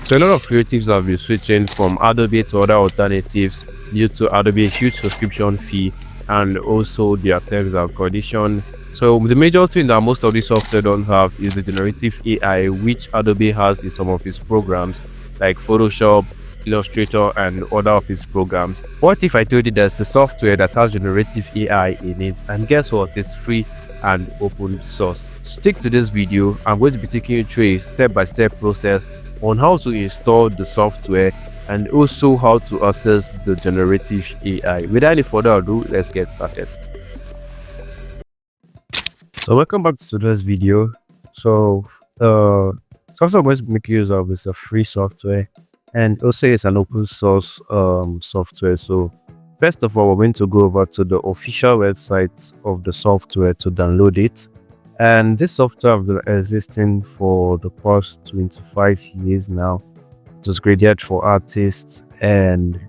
So a lot of creatives have been switching from Adobe to other alternatives due to Adobe huge subscription fee and also their terms and condition. So the major thing that most of these software don't have is the generative AI, which Adobe has in some of its programs like Photoshop, Illustrator, and other of its programs. What if I told you there's a software that has generative AI in it, and guess what? It's free and open source. Stick to this video. I'm going to be taking you through a step-by-step process on how to install the software and also how to access the generative AI. Without any further ado, let's get started. So welcome back to today's video. So software I'm going to make use of is a free software, and also it's an open source software. So first of all, we're going to go over to the official website of the software to download it. And this software has been existing for the past 25 years now. It was created for artists and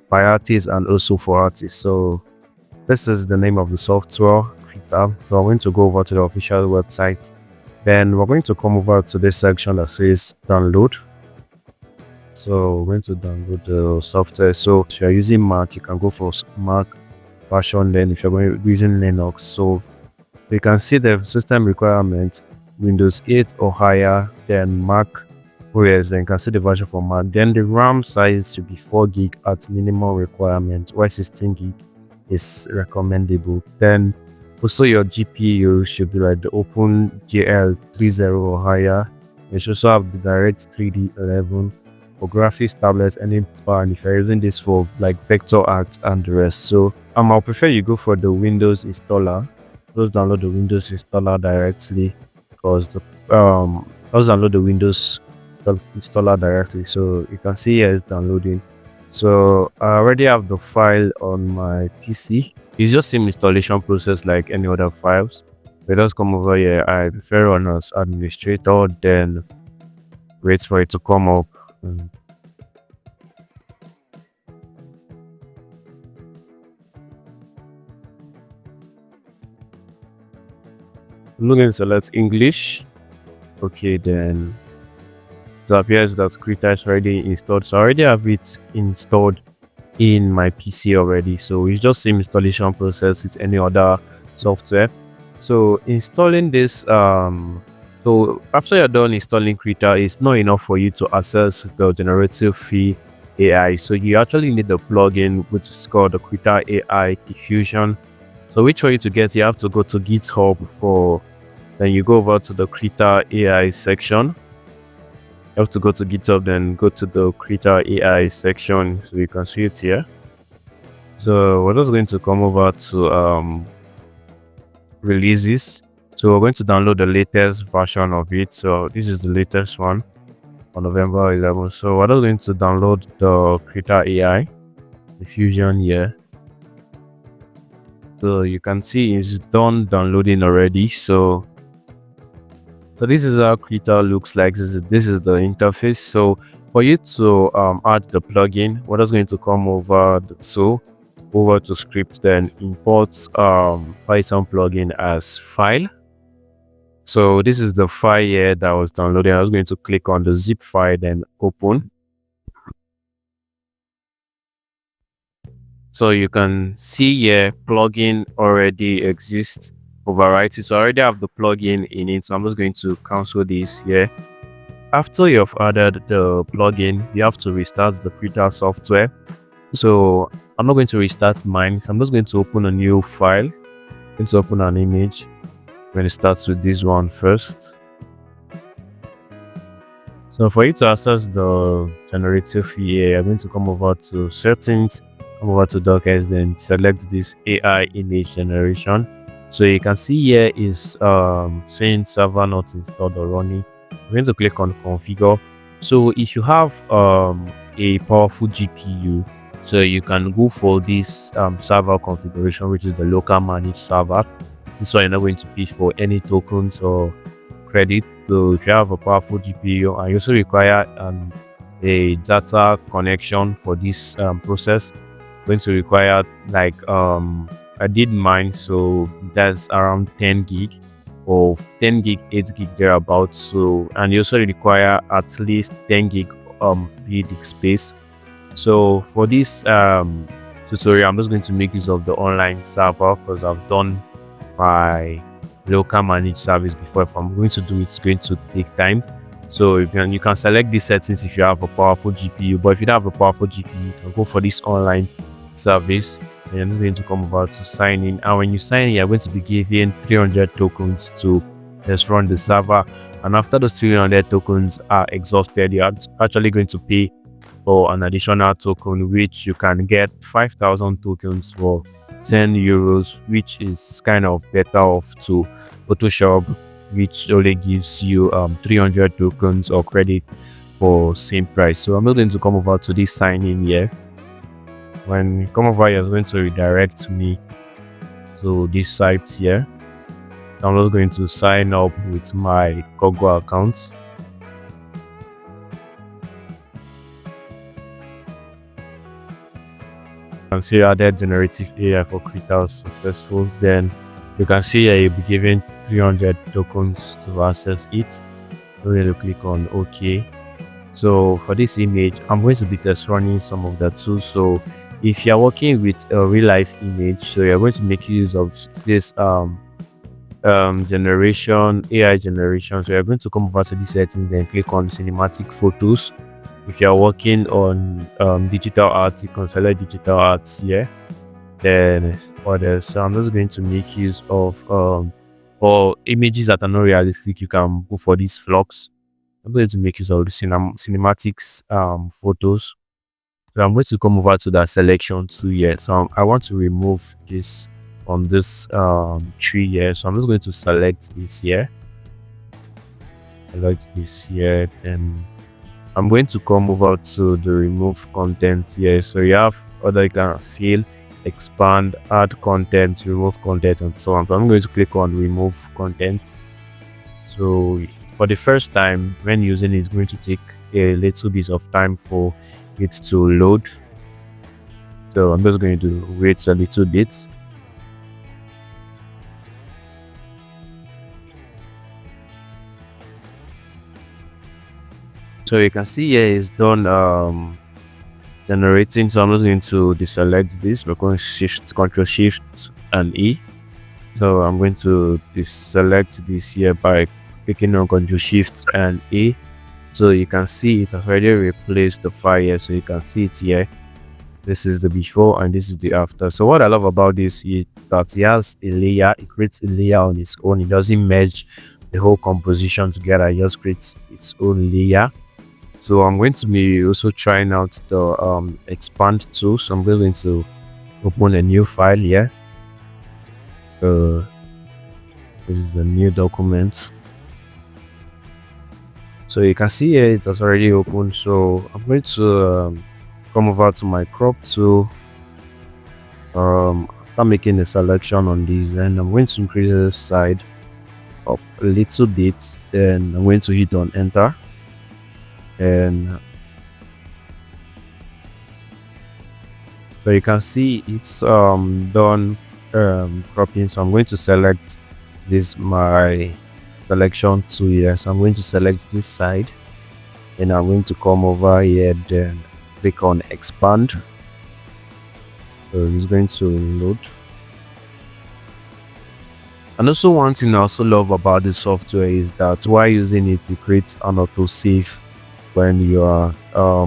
by artists and also for artists. So this is the name of the software. So I'm going to go over to the official website. Then we're going to come over to this section that says download. So we're going to download the software. So if you're using Mac, you can go for Mac version. Then if you're using Linux, so you can see the system requirement Windows 8 or higher, then Mac OS. Then you can see the version for Mac. Then the RAM size should be 4 gig at minimum requirement, while 16 gig is recommendable. Then also your GPU should be like the Open GL30 or higher. You should also have the Direct 3D 11 for graphics tablets, any bar, and if you're using this for like vector art and the rest. So I'll prefer you go for the Windows installer. Just download the Windows installer directly, because the just download the Windows installer directly. So you can see here it's downloading. So I already have the file on my PC. It's just same installation process like any other files. But just come over here. I prefer run as administrator, then wait for it to come up. Look and select English. Okay, then it appears that Krita is already installed. So I already have it installed in my PC already. So it's just same installation process with any other software. So installing this, so after you're done installing Krita, it's not enough for you to access the generative free AI. So you actually need the plugin, which is called the Krita AI Diffusion. So which way to get, you have to go to GitHub for. Then you go over to the Krita AI section. You have to go to GitHub, then go to the Krita AI section. So you can see it here. So we're just going to come over to releases. So we're going to download the latest version of it. So this is the latest one on November 11th. So we're just going to download the Krita AI Diffusion here. So you can see it's done downloading already. So this is how Krita looks like. This is the interface. So for you to add the plugin, we're just going to come over to script, then import Python plugin as file. So this is the file here that was downloaded. I was going to click on the zip file, then open. So you can see here plugin already exists. Overwrite it. So I already have the plugin in it, so I'm just going to cancel this here. After you've added the plugin, you have to restart the Krita software. So I'm not going to restart mine, so I'm just going to open a new file. I'm going to open an image. I'm going to start with this one first. So for you to access the generative AI, I'm going to come over to settings, come over to Docker, then select this AI image generation. So you can see here is saying server not installed or running. I'm going to click on configure. So if you have a powerful GPU, so you can go for this server configuration, which is the local managed server. This one you're not going to pay for any tokens or credit. So if you have a powerful GPU and you also require a data connection for this process, going to require like I did mine, so that's around 10 gig of 10 gig, 8 gig thereabouts. So and you also require at least 10 gig free the space. So for this tutorial, I'm just going to make use of the online server because I've done my local managed service before. If I'm going to do it, it's going to take time. So you can select these settings if you have a powerful GPU, but if you don't have a powerful GPU, you can go for this online service. And you're going to come over to sign in, and when you sign in, you're going to be given 300 tokens to just run the server. And after those 300 tokens are exhausted, you're actually going to pay for an additional token, which you can get 5,000 tokens for 10 euros, which is kind of better off to Photoshop, which only gives you 300 tokens or credit for same price. So I'm going to come over to this sign in here. When you come over, you're going to redirect me to this site here. I'm just going to sign up with my Google account. You can see added generative AI for creators successful. Then you can see here you'll be given 300 tokens to access it. We're going to click on OK. So for this image, I'm going to be test running some of the tools. So if you're working with a real life image, so you're going to make use of this generation AI generation. So you're going to come over to the settings, then click on cinematic photos. If you're working on digital art, you can select digital arts here. Then others. So I'm just going to make use of for images that are not realistic, you can go for these flux. I'm going to make use of the cinematics photos. So I'm going to come over to that selection tool here. So I want to remove this on this tree here. So I'm just going to select this here. Select this here, and I'm going to come over to the remove content here. So you have other, you can fill, expand, add content, remove content, and so on. So I'm going to click on remove content. So for the first time when using it, it's going to take a little bit of time for it to load. So I'm just going to wait a little bit. So you can see here it's done generating. So I'm just going to deselect this. We're going to Control Shift and E. So I'm going to deselect this here by clicking on Control Shift and E. So you can see it has already replaced the file here. So you can see it here. This is the before and this is the after. So what I love about this is that it has a layer. It creates a layer on its own. It doesn't merge the whole composition together. It just creates its own layer. So I'm going to be also trying out the expand tool. So I'm going to open a new file here. This is a new document. So you can see here it has already opened. So I'm going to come over to my crop tool. After making a selection on this, and I'm going to increase the side up a little bit. Then I'm going to hit on enter. And so you can see it's done cropping. So I'm going to select this my selection tool here. So I'm going to select this side, and I'm going to come over here, then click on expand. So it's going to load. And also one thing I also love about this software is that while using it, it creates an autosave. When you are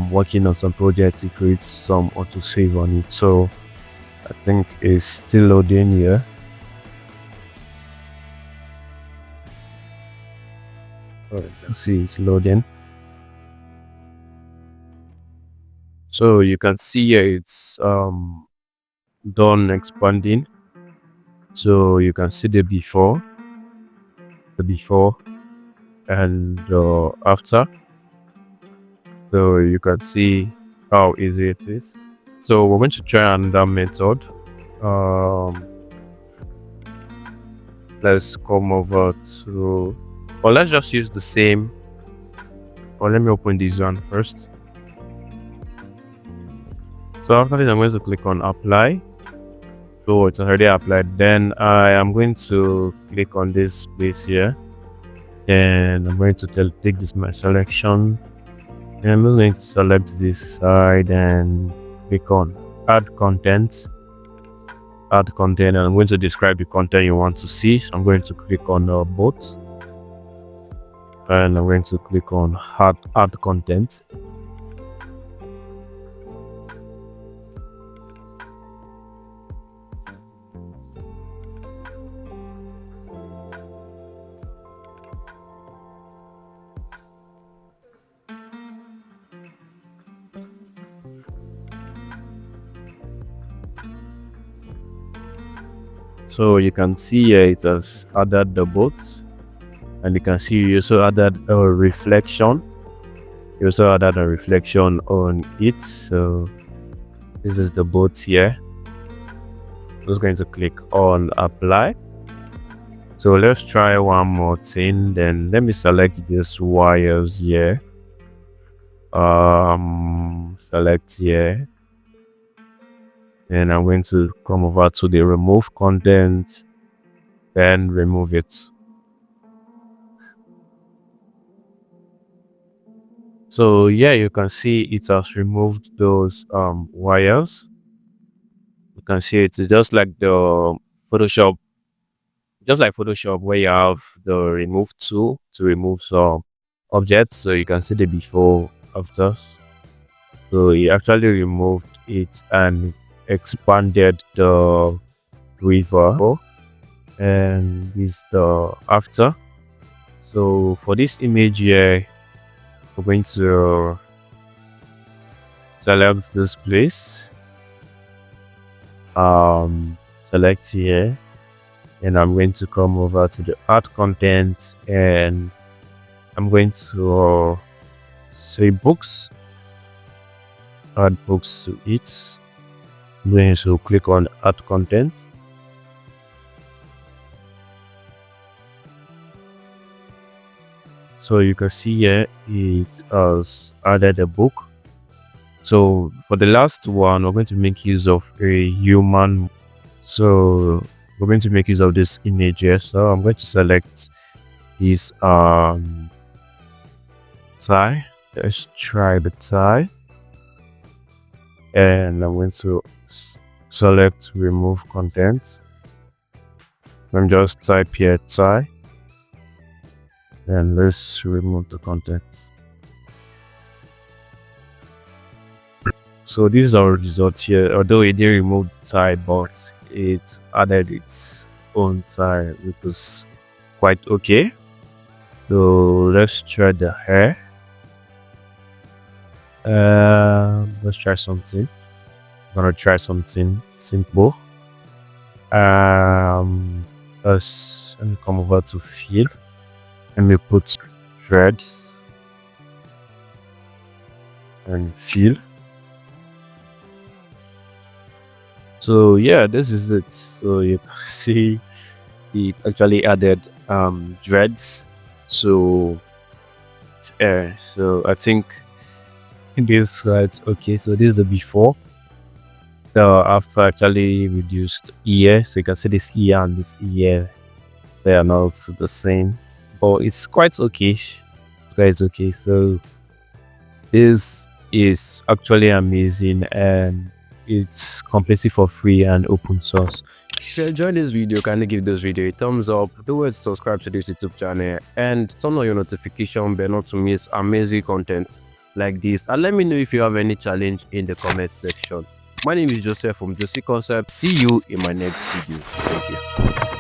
working on some projects, it creates some autosave on it. So I think it's still loading here. You can see it's loading. So you can see here it's done expanding. So you can see the before and after. So you can see how easy it is. So we're going to try another method. Let's come over to, or let's just use the same, or let me open this one first. So after this, I'm going to click on apply. So it's already applied. Then I am going to click on this place here, and I'm going to take this my selection. And I'm going to select this side and click on add content. Add content, and I'm going to describe the content you want to see. So I'm going to click on both, and I'm going to click on add content. So you can see here it has added the boats, and you can see you also added a reflection. You also added a reflection on it. So this is the boat here. I'm just going to click on apply. So let's try one more thing. Then let me select these wires here. Select here. And I'm going to come over to the remove content, then remove it. So yeah, you can see it has removed those wires. You can see it's just like the Photoshop, just like Photoshop, where you have the remove tool to remove some objects. So you can see the before after. So he actually removed it and expanded the river, and this is the after. So for this image here, we're going to select this place, select here, and I'm going to come over to the add content, and I'm going to say books, add books to it. I'm going to click on add content. So you can see here it has added a book. So for the last one, we're going to make use of a human. So we're going to make use of this image here. So I'm going to select this tie. Let's try the tie, and I'm going to select remove content. Let me just type here tie, and let's remove the content. So this is our result here. Although it didn't remove the tie, but it added its own tie, which was quite okay. So let's try the hair. Let's try something. I'm gonna try something simple. Let me come over to fill. Let me put threads and fill. So yeah, this is it. So you can see it actually added dreads to air. So I think this right. Okay, so this is the before. The after actually reduced ear. So you can see this ear and this ear, they are not the same, but it's quite okay. It's quite okay. So this is actually amazing, and it's completely for free and open source. If you enjoyed this video, kindly give this video a thumbs up. Do it, subscribe to this YouTube channel, and turn on your notification bell not to miss amazing content like this. And let me know if you have any challenge in the comment section. My name is Joseph from Josie Concept. See you in my next video. Thank you.